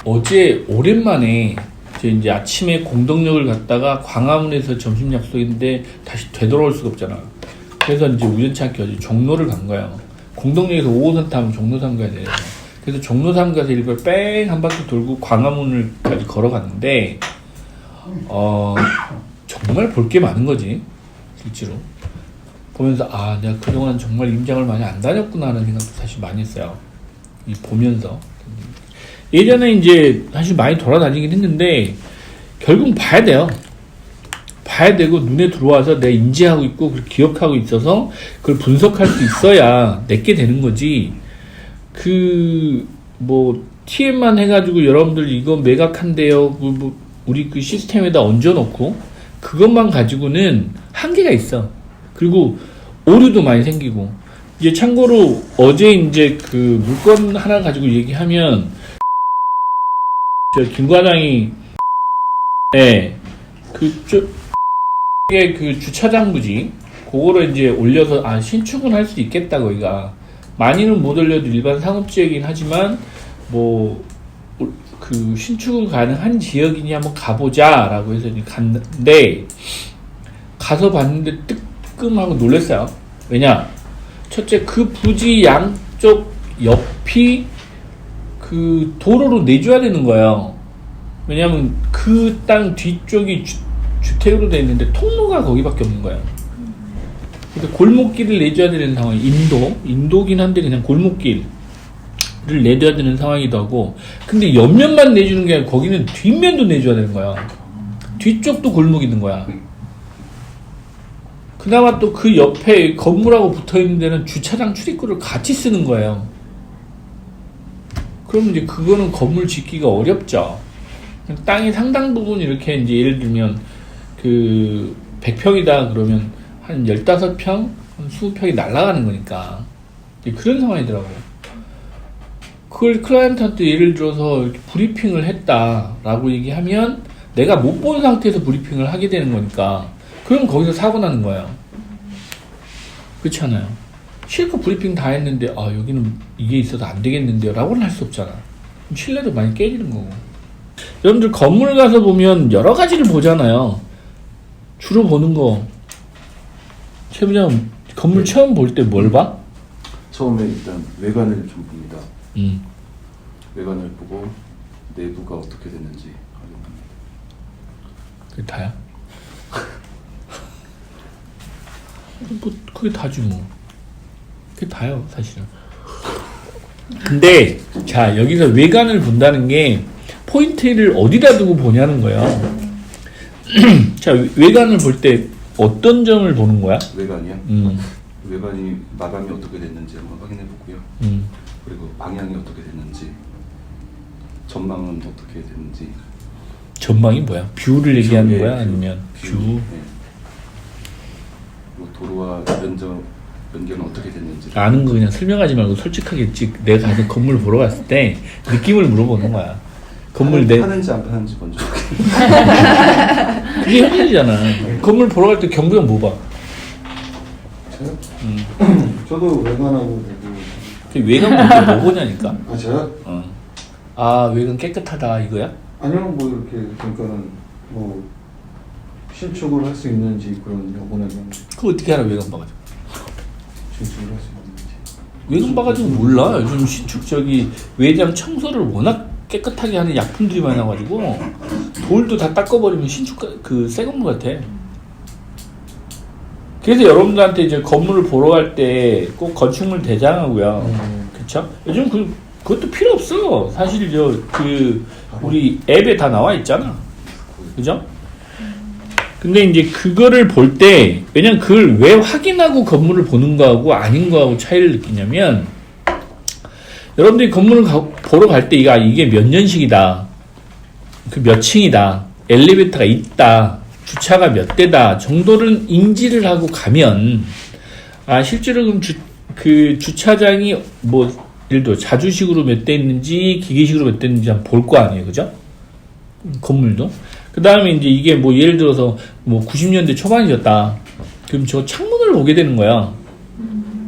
어제 오랜만에 이제 아침에 공덕역을 갔다가 광화문에서 점심 약속인데 다시 되돌아올 수가 없잖아. 그래서 이제 우연찮게 어제 종로를 간 거예요. 공덕역에서 5호선 타면 종로선 가야 돼요. 그래서 종로선 가서 일부러 뺑 한 바퀴 돌고 광화문을까지 걸어갔는데 정말 볼 게 많은 거지 실제로. 보면서 내가 그동안 정말 임장을 많이 안 다녔구나 하는 생각도 사실 많이 했어요. 이 보면서. 예전에 이제 사실 많이 돌아다니긴 했는데 결국 봐야 돼요. 봐야 되고 눈에 들어와서 내가 인지하고 있고 기억하고 있어서 그걸 분석할 수 있어야 내게 되는 거지. TM만 해가지고 여러분들 이거 매각한대요. 우리 그 시스템에다 얹어놓고 그것만 가지고는 한계가 있어. 그리고 오류도 많이 생기고. 이제 참고로 어제 이제 그 물건 하나 가지고 얘기하면 김 과장이 그 주차장 부지 그거를 이제 올려서 신축은 할 수 있겠다. 거기가 많이는 못 올려도 일반 상업지역이긴 하지만 그 신축은 가능한 지역이니 한번 가보자 라고 해서 이제 갔는데 가서 봤는데 뜨끔하고 놀랐어요. 왜냐? 첫째, 그 부지 양쪽 옆이 그 도로로 내줘야 되는 거예요. 왜냐면 그 땅 뒤쪽이 주택으로 되어 있는데 통로가 거기밖에 없는 거예요. 근데 골목길을 내줘야 되는 상황이 인도긴 한데 그냥 골목길을 내줘야 되는 상황이기도 하고, 근데 옆면만 내주는 게 아니라 거기는 뒷면도 내줘야 되는 거야. 뒤쪽도 골목이 있는 거야. 그나마 또 그 옆에 건물하고 붙어있는 데는 주차장 출입구를 같이 쓰는 거예요. 그럼 이제 그거는 건물 짓기가 어렵죠. 땅이 상당 부분 이렇게 이제 예를 들면 그 100평이다 그러면 한 15평, 한 20평이 날아가는 거니까 그런 상황이더라고요. 그걸 클라이언트한테 예를 들어서 이렇게 브리핑을 했다라고 얘기하면 내가 못 본 상태에서 브리핑을 하게 되는 거니까 그럼 거기서 사고 나는 거예요. 그렇지 않아요? 실컷 브리핑 다 했는데 여기는 이게 있어서 안 되겠는데요 라고는 할 수 없잖아. 신뢰도 많이 깨지는 거고. 여러분들 건물 가서 보면 여러 가지를 보잖아요. 주로 보는 거 최 부장 건물 처음 볼 때 뭘 봐? 처음에 일단 외관을 좀 봅니다. 외관을 보고 내부가 어떻게 됐는지 확인합니다. 그게 다야? 그게 다지 뭐. 그게 다요 사실은. 근데 자 여기서 외관을 본다는 게 포인트를 어디다 두고 보냐는 거예요. 자 외관을 볼 때 어떤 점을 보는 거야? 외관이요? 외관이 마감이 어떻게 됐는지 한번 확인해 보고요. 그리고 방향이 어떻게 됐는지, 전망은 어떻게 됐는지. 전망이 뭐야? 뷰를 얘기하는 거야? 아니면 뷰? 네. 뭐 도로와 연결은 어떻게 됐는지. 아는 거 그냥 설명하지 말고 솔직하게 내가 가서 건물 보러 갔을 때 느낌을 물어보는 거야. 건물 파는지 안 파는지 먼저. 그게 현실이잖아. 건물 보러 갈 때 경비원 뭐 봐? 저요? 저도 외관하고 보고. 외관 먼저 뭐 보냐니까. 저요? 외관 깨끗하다 이거야? 아니요, 뭐 이렇게 그러니까는 뭐 신축을 할 수 있는지 그런 여부는 그거 어떻게 알아? 외관 봐가지고. 신축을 할 수 있는지. 외관 봐가지고 몰라. 요즘 신축 외장 청소를 워낙 깨끗하게 하는 약품들이 많아가지고 돌도 다 닦아버리면 신축 새 건물 같아. 그래서 여러분들한테 이제 건물을 보러 갈 때 꼭 건축물 대장하고요. 그쵸? 요즘 그것도 필요 없어. 사실 우리 앱에 다 나와 있잖아. 그죠? 근데 이제 그거를 볼 때, 왜냐면 그걸 왜 확인하고 건물을 보는 거하고 아닌 거하고 차이를 느끼냐면, 여러분들이 건물을 보러 갈 때 이게 몇 년식이다, 그 몇 층이다, 엘리베이터가 있다, 주차가 몇 대다 정도를 인지를 하고 가면, 실제로 그럼 그 주차장이 예를 들어 자주식으로 몇 대 있는지 기계식으로 몇 대 있는지 한번 볼 거 아니에요, 그죠? 건물도. 그 다음에 이제 이게 예를 들어서 90년대 초반이었다. 그럼 저 창문을 보게 되는 거야.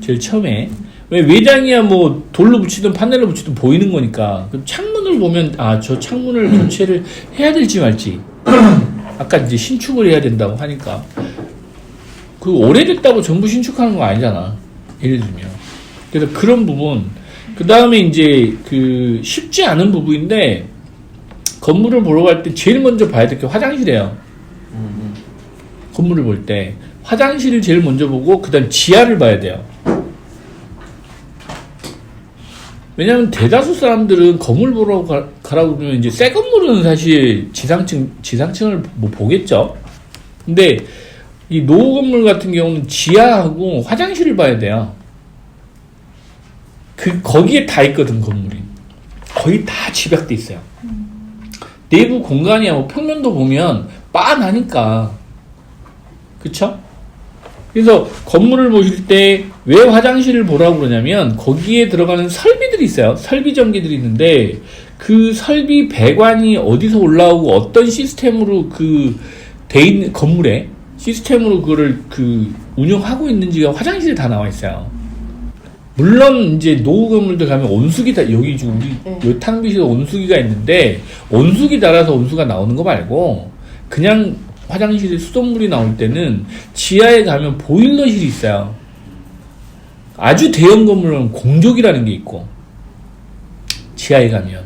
제일 처음에. 왜 외장이야 뭐 돌로 붙이든 판넬로 붙이든 보이는 거니까. 그럼 창문을 보면 저 창문을 교체를 해야 될지 말지. 아까 이제 신축을 해야 된다고 하니까 그 오래됐다고 전부 신축하는 거 아니잖아. 예를 들면. 그래서 그런 부분. 그 다음에 이제 그 쉽지 않은 부분인데 건물을 보러 갈 때 제일 먼저 봐야 될 게 화장실이에요. 건물을 볼 때 화장실을 제일 먼저 보고 그다음 지하를 봐야 돼요. 왜냐하면 대다수 사람들은 건물 보러 가라고 그러면 이제 새 건물은 사실 지상층을 뭐 보겠죠. 근데 이 노후 건물 같은 경우는 지하하고 화장실을 봐야 돼요. 거기에 다 있거든, 건물이. 거의 다 집약돼 있어요. 내부 공간이야, 뭐 평면도 보면 빤하니까. 그쵸? 그래서 건물을 보실 때 왜 화장실을 보라고 그러냐면 거기에 들어가는 설비들이 있어요. 설비 전기들이 있는데 그 설비 배관이 어디서 올라오고 어떤 시스템으로 돼 있는 건물에 시스템으로 그거를 운영하고 있는지가 화장실에 다 나와 있어요. 물론 이제 노후 건물들 가면 온수기 다 여기 지금 우리 요 탕비실에 온수기가 있는데 온수기 달아서 온수가 나오는 거 말고 그냥 화장실에 수돗물이 나올 때는 지하에 가면 보일러실이 있어요. 아주 대형 건물은 공조기라는 게 있고 지하에 가면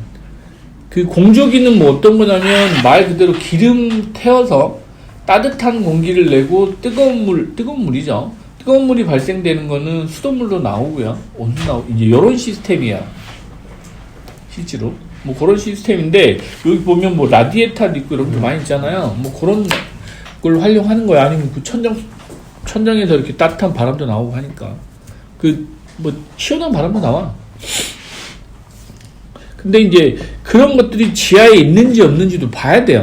그 공조기는 뭐 어떤 거냐면 말 그대로 기름 태워서 따뜻한 공기를 내고 뜨거운 물이죠. 뜨거운 물이 발생되는 거는 수돗물로 나오고요. 온수 나오고 이제 이런 시스템이야. 실제로 뭐 그런 시스템인데 여기 보면 뭐 라디에이터도 있고 이런 게 많이 있잖아요. 뭐 그런 걸 활용하는 거야. 아니면 그 천장에서 이렇게 따뜻한 바람도 나오고 하니까 뭐 시원한 바람도 나와. 근데 이제 그런 것들이 지하에 있는지 없는지도 봐야 돼요.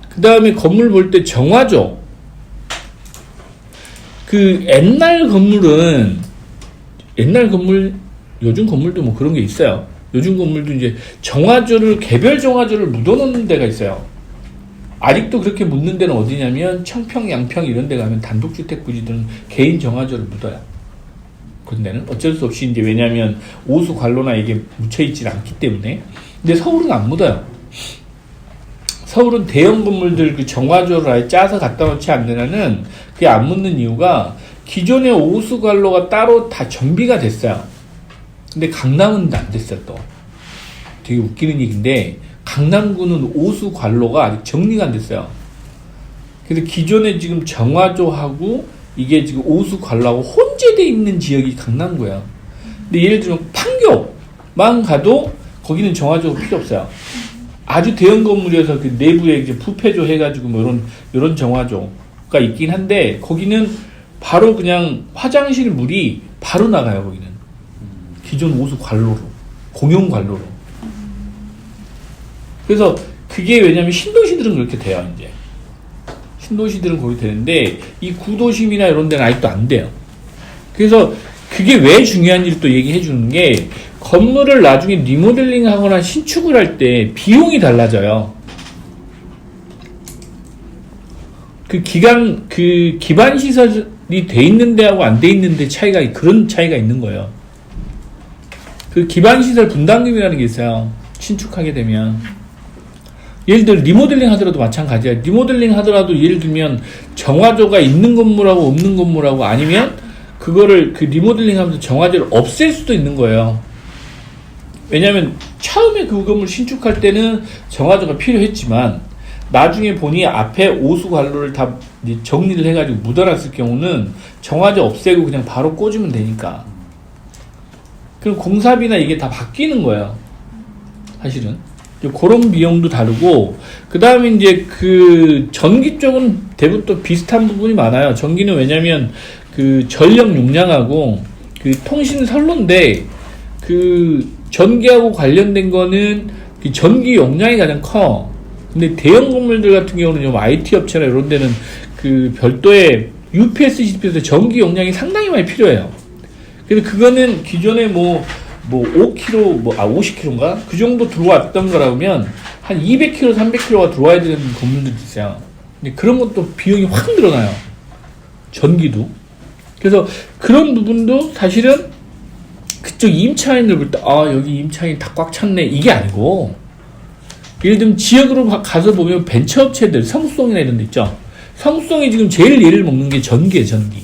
그 다음에 건물 볼 때 정화조. 옛날 건물, 요즘 건물도 뭐 그런 게 있어요. 요즘 건물도 이제 개별 정화조를 묻어놓는 데가 있어요. 아직도 그렇게 묻는 데는 어디냐면 청평, 양평 이런 데 가면 단독주택 부지들은 개인 정화조를 묻어요. 그런 데는 어쩔 수 없이 이제 왜냐면 오수 관로나 이게 묻혀있질 않기 때문에. 근데 서울은 안 묻어요. 서울은 대형 건물들 정화조를 아예 짜서 갖다 놓지 않는 한은 그게 안 묻는 이유가 기존의 오수관로가 따로 다 정비가 됐어요. 근데 강남은 안 됐어요, 또. 되게 웃기는 얘기인데, 강남구는 오수관로가 아직 정리가 안 됐어요. 그래서 기존에 지금 정화조하고 이게 지금 오수관로하고 혼재되어 있는 지역이 강남구예요. 근데 예를 들면 판교만 가도 거기는 정화조가 필요 없어요. 아주 대형 건물이어서 그 내부에 이제 부패조 해가지고 뭐 이런 정화조가 있긴 한데 거기는 바로 그냥 화장실 물이 바로 나가요. 거기는 기존 오수 관로로 공용 관로로. 그래서 그게 왜냐면 신도시들은 그렇게 돼요. 이제 신도시들은 거기 되는데 이 구도심이나 이런 데는 아직도 안 돼요. 그래서 그게 왜 중요한지를 또 얘기해 주는 게 건물을 나중에 리모델링 하거나 신축을 할 때 비용이 달라져요. 기반 시설이 돼 있는 데하고 안 돼 있는 데 그런 차이가 있는 거예요. 기반 시설 분담금이라는 게 있어요. 신축하게 되면. 예를 들어 리모델링 하더라도 마찬가지야. 리모델링 하더라도 예를 들면 정화조가 있는 건물하고 없는 건물하고 아니면 그거를 리모델링 하면서 정화조를 없앨 수도 있는 거예요. 왜냐면 처음에 그 건물 신축할 때는 정화조가 필요했지만 나중에 보니 앞에 오수관로를 다 이제 정리를 해가지고 묻어놨을 경우는 정화조 없애고 그냥 바로 꽂으면 되니까. 그럼 공사비나 이게 다 바뀌는 거예요. 사실은. 그런 비용도 다르고, 그 다음에 이제 전기 쪽은 대부분 또 비슷한 부분이 많아요. 전기는 왜냐면 전력 용량하고 통신 선로인데 전기하고 관련된 거는 전기 용량이 가장 커. 근데 대형 건물들 같은 경우는 좀 IT 업체나 이런 데는 별도의 UPS 시스템에서 전기 용량이 상당히 많이 필요해요. 그래서 그거는 기존에 50kg인가? 그 정도 들어왔던 거라면 한 200kg, 300kg가 들어와야 되는 건물들도 있어요. 근데 그런 것도 비용이 확 늘어나요. 전기도. 그래서 그런 부분도 사실은 그쪽 임차인을 볼 때 여기 임차인 다 꽉 찼네 이게 아니고, 예를 들면 지역으로 가서 보면 벤처업체들 성수동이나 이런 데 있죠. 성수동이 지금 제일 예를 먹는 게 전기예요. 전기.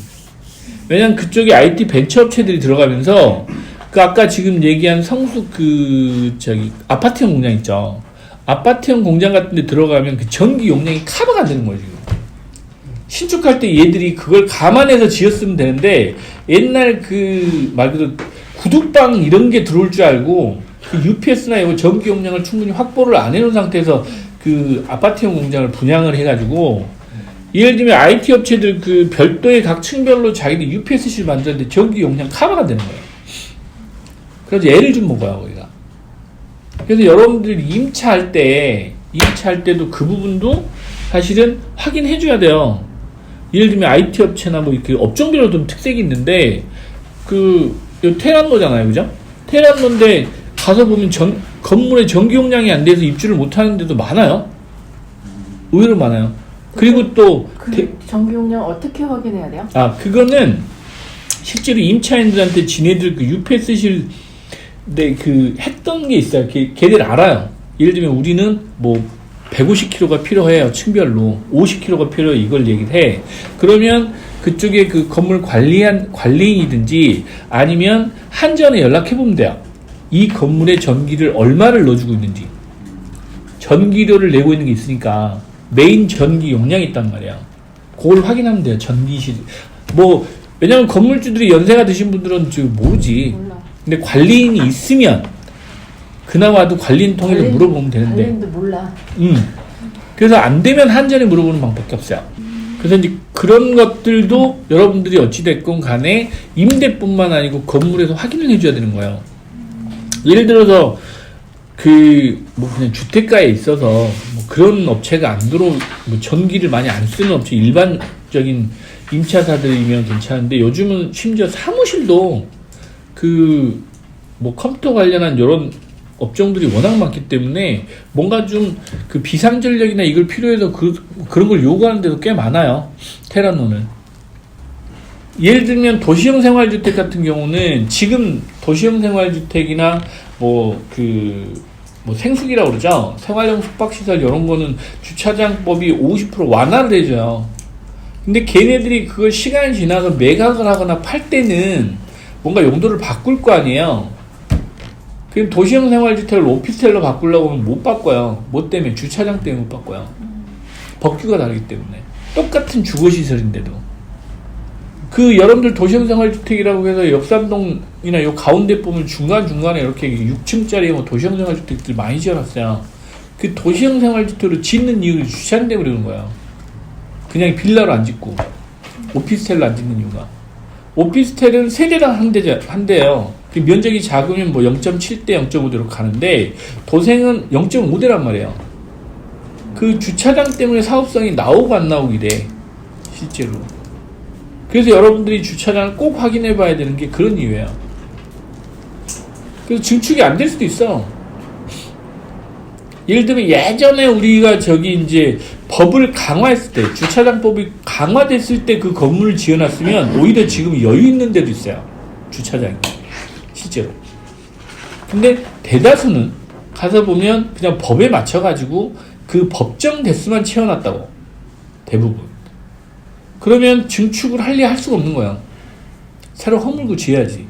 왜냐면 그쪽에 IT 벤처업체들이 들어가면서 그 아까 지금 얘기한 성수 아파트형 공장 있죠. 아파트형 공장 같은 데 들어가면 그 전기 용량이 커버가 안 되는 거예요. 지금 신축할 때 얘들이 그걸 감안해서 지었으면 되는데, 옛날 말 그대로 구두방 이런 게 들어올 줄 알고 그 UPS나 이거 전기 용량을 충분히 확보를 안 해놓은 상태에서 그 아파트형 공장을 분양을 해가지고, 예를 들면 IT 업체들 그 별도의 각 층별로 자기들 UPS실 만드는데 전기 용량 커버가 되는 거예요. 그래서 예를 좀 먹어요, 우리가. 그래서 여러분들이 임차할 때도 그 부분도 사실은 확인해줘야 돼요. 예를 들면 IT 업체나 뭐 이렇게 업종별로 좀 특색이 있는데, 테란노잖아요, 그죠? 테란노인데 가서 보면 건물에 전기 용량이 안 돼서 입주를 못 하는 데도 많아요. 의외로 많아요. 그리고 또 전기 용량 어떻게 확인해야 돼요? 그거는 실제로 임차인들한테 지네들 그 UPS실 했던 게 있어요. 걔들 알아요. 예를 들면 우리는 뭐 150kg가 필요해요. 층별로 50kg가 필요해. 이걸 얘기를 해. 그러면 그쪽에 그 건물 관리인이든지 아니면 한전에 연락해 보면 돼요. 이 건물에 전기를 얼마를 넣어주고 있는지, 전기료를 내고 있는 게 있으니까 메인 전기 용량이 있단 말이야. 그걸 확인하면 돼요. 전기실. 왜냐면 건물주들이 연세가 드신 분들은 지금 모르지. 몰라. 근데 관리인이 있으면 그나마도 관리인 통해서 물어보면 되는데. 관리인도 몰라. 그래서 안 되면 한전에 물어보는 방법밖에 없어요. 그래서 이제 그런 것들도 여러분들이 어찌됐건 간에 임대뿐만 아니고 건물에서 확인을 해줘야 되는 거예요. 예를 들어서 그냥 주택가에 있어서 그런 업체가 안 전기를 많이 안 쓰는 업체, 일반적인 임차사들이면 괜찮은데, 요즘은 심지어 사무실도 컴퓨터 관련한 이런 업종들이 워낙 많기 때문에 뭔가 좀 그 비상전력이나 이걸 필요해서 그런 걸 요구하는 데도 꽤 많아요. 테란노는. 예를 들면 도시형 생활주택 같은 경우는 지금 도시형 생활주택이나 생숙이라고 그러죠. 생활형 숙박시설 이런 거는 주차장법이 50% 완화를 해줘요. 근데 걔네들이 그걸 시간이 지나서 매각을 하거나 팔 때는 뭔가 용도를 바꿀 거 아니에요. 그럼 도시형 생활주택을 오피스텔로 바꾸려고 하면 못 바꿔요. 뭐 때문에? 주차장 때문에 못 바꿔요. 법규가 다르기 때문에. 똑같은 주거시설인데도. 여러분들 도시형 생활주택이라고 해서 역삼동이나 요 가운데 보면 중간중간에 이렇게 6층짜리 도시형 생활주택들 많이 지어놨어요. 그 도시형 생활주택으로 짓는 이유는 주차장 때문에 그런 거예요. 그냥 빌라로 안 짓고 오피스텔로 안 짓는 이유가, 오피스텔은 세대당 한 대예요. 그 면적이 작으면 0.7대 0.5대로 가는데 도생은 0.5대란 말이에요. 그 주차장 때문에 사업성이 나오고 안 나오게 돼, 실제로. 그래서 여러분들이 주차장을 꼭 확인해 봐야 되는 게 그런 이유예요. 그래서 증축이 안 될 수도 있어. 예를 들면 예전에 우리가 이제 법을 강화했을 때, 주차장법이 강화됐을 때 그 건물을 지어놨으면 오히려 지금 여유 있는 데도 있어요. 주차장이. 실제로. 근데 대다수는 가서 보면 그냥 법에 맞춰가지고 그 법정 대수만 채워놨다고. 대부분. 그러면 증축을 할 수가 없는 거야. 새로 허물고 지어야지.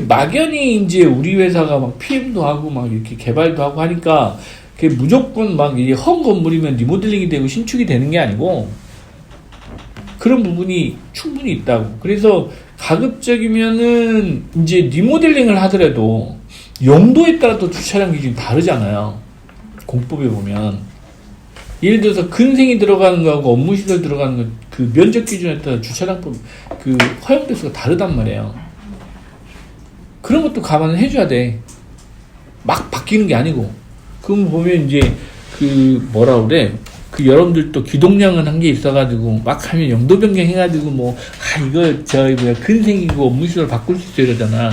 막연히 이제 우리 회사가 PM도 하고 이렇게 개발도 하고 하니까 그게 무조건 헝 건물이면 리모델링이 되고 신축이 되는 게 아니고 그런 부분이 충분히 있다고. 그래서 가급적이면은 이제 리모델링을 하더라도 용도에 따라 또 주차장 기준이 다르잖아요. 공법에 보면. 예를 들어서 근생이 들어가는 거하고 업무시설 들어가는 거, 그 면적 기준에 따라 주차장법, 허용 대수가 다르단 말이에요. 그런 것도 감안을 해줘야 돼. 막 바뀌는 게 아니고. 그럼 보면 이제, 여러분들도 기동량은 한 게 있어가지고, 막 하면 용도 변경해가지고, 근생이고 업무시설 바꿀 수 있어 이러잖아.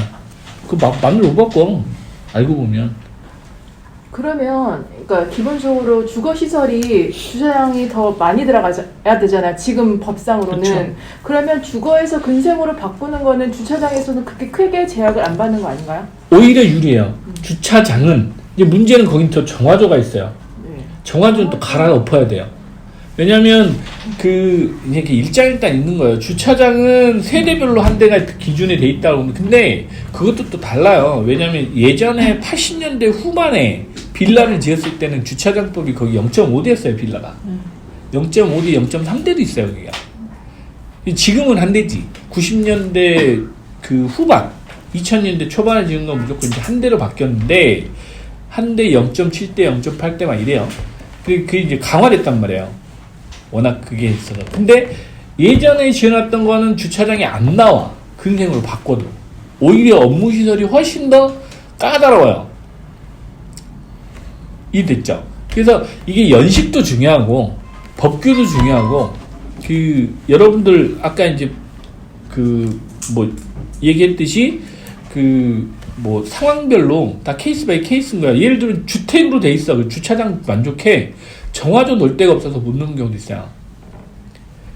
그거 마음대로 못 바꿔. 알고 보면. 그러면 그러니까 기본적으로 주거 시설이 주차장이 더 많이 들어가야 되잖아요. 지금 법상으로는. 그쵸. 그러면 주거에서 근생으로 바꾸는 거는 주차장에서는 그렇게 크게 제약을 안 받는 거 아닌가요? 오히려 유리해요. 주차장은 이제 문제는 거긴 더 정화조가 있어요. 네. 정화조는 또 갈아엎어야 돼요. 왜냐하면 그 이렇게 일장일단 있는 거예요. 주차장은 세대별로 한 대가 기준에 돼 있다고 하는데 근데 그것도 또 달라요. 왜냐하면 예전에 80년대 후반에 빌라를 지었을 때는 주차장법이 거기 0.5대였어요. 빌라가 0.5대 0.3대도 있어요. 거기가. 지금은 한 대지. 90년대 그 후반 2000년대 초반에 지은 건 무조건 이제 한 대로 바뀌었는데 한 대 0.7대 0.8대 막 이래요. 그게 이제 강화됐단 말이에요. 워낙 그게 있어서. 근데 예전에 지어놨던 거는 주차장이 안 나와. 근생으로 바꿔도. 오히려 업무시설이 훨씬 더 까다로워요. 이해됐죠? 그래서 이게 연식도 중요하고, 법규도 중요하고, 여러분들 아까 이제 얘기했듯이 상황별로 다 케이스 바이 케이스인 거야. 예를 들어 주택으로 돼 있어. 주차장 만족해. 정화조 놓을 데가 없어서 못 넣는 경우도 있어요.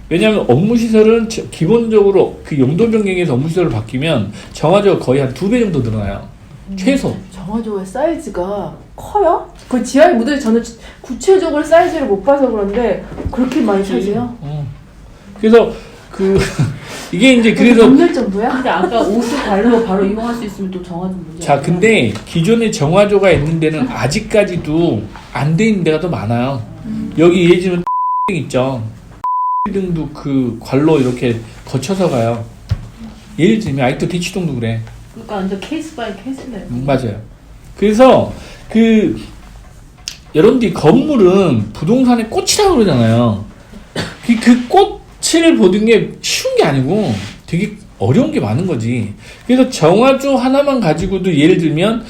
왜냐하면 업무시설은 기본적으로 그 용도 변경에서 업무시설을 바뀌면 정화조가 거의 한 2배 정도 늘어나요. 최소. 정화조의 사이즈가 커요? 그 지하에 묻어서 저는 구체적으로 사이즈를 못 봐서 그런데 그렇게 많이 차지해요? 그래서 이게 이제 그래서 넘을 정도야? 근데 아까 오수 발로 바로 이용할 수 있으면 또 정화 좀 문제. 자, 근데 기존에 정화조가 있는 데는 아직까지도 안 돼 있는 데가 더 많아요. 여기 예를 들면 있죠. 등도 그 관로 이렇게 거쳐서 가요. 예를 들면 아직도 대치동도 그래. 그러니까 완전 케이스 바이 케이스네. 맞아요. 그래서 여러분들이 건물은 부동산의 꽃이라고 그러잖아요. 그 꽃을 보는 게 쉬운 게 아니고 되게 어려운 게 많은 거지. 그래서 정화조 하나만 가지고도 예를 들면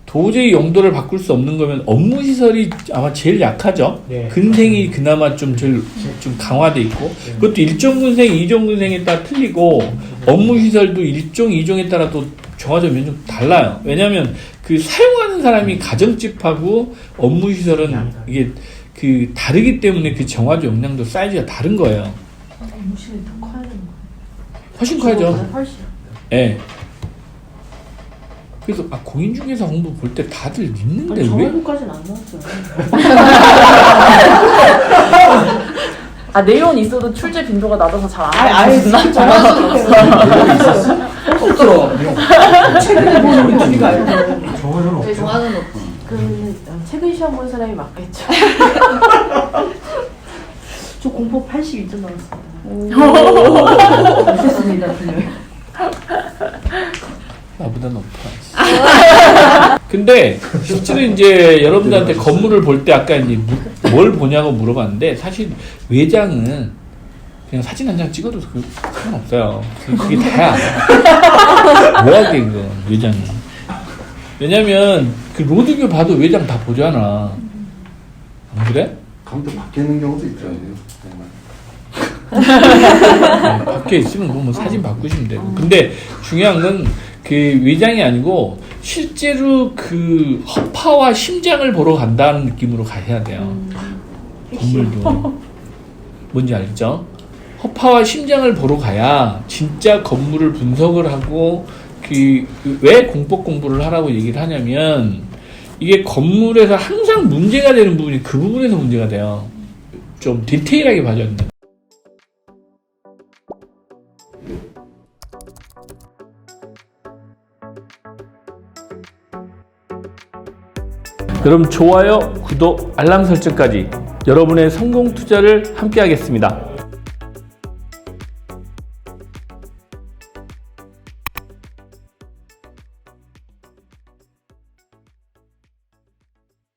도저히 용도를 바꿀 수 없는 거면 업무시설이 아마 제일 약하죠. 네. 근생이 그나마 좀 강화돼 있고 그것도 1종 근생, 2종 근생에 따라 틀리고 업무시설도 1종, 2종에 따라 또 정화조면 좀 달라요. 왜냐하면 그 사용하는 사람이 가정집하고 업무시설은 이게 다르기 때문에 그 정화조 용량도 사이즈가 다른 거예요. 음식이 더 커야 되는 거야. 훨씬 커야죠. 훨씬. 예. 그래서 공인중개사 공부 볼 때 다들 있는데 왜? 정화조까지는 안 나왔어요. 내용은 있어도 출제 빈도가 낮아서 잘 안 아예 나와요. 정화조는 없어. 최근에 본 우리 둘이가 알고 정화조는 없어. 정화는 없지. 최근 시험 본 사람이 맞겠죠. 저 공포 82점 나왔습니다. 좋습니다. 나보다 높아. 근데 실제로 이제 여러분들한테 건물을 볼 때 아까 이제 뭘 보냐고 물어봤는데 사실 외장은 그냥 사진 한 장 찍어도 상관없어요. 그게 다야. 뭐하게 그거 외장은. 왜냐면 그 로드뷰 봐도 외장 다 보잖아. 안 그래? 컴퓨터 밖에 있는 경우도 있더라고요. 밖에 있으면 뭐 사진 바꾸시면 되고. 근데 중요한 건 그 외장이 아니고 실제로 그 허파와 심장을 보러 간다는 느낌으로 가야 돼요. 건물도. 뭔지 알죠? 허파와 심장을 보러 가야 진짜 건물을 분석을 하고 왜 공법 공부를 하라고 얘기를 하냐면 이게 건물에서 항상 문제가 되는 부분이 그 부분에서 문제가 돼요. 좀 디테일하게 봐줘야 된다. 여러분 좋아요, 구독, 알람 설정까지 여러분의 성공 투자를 함께 하겠습니다.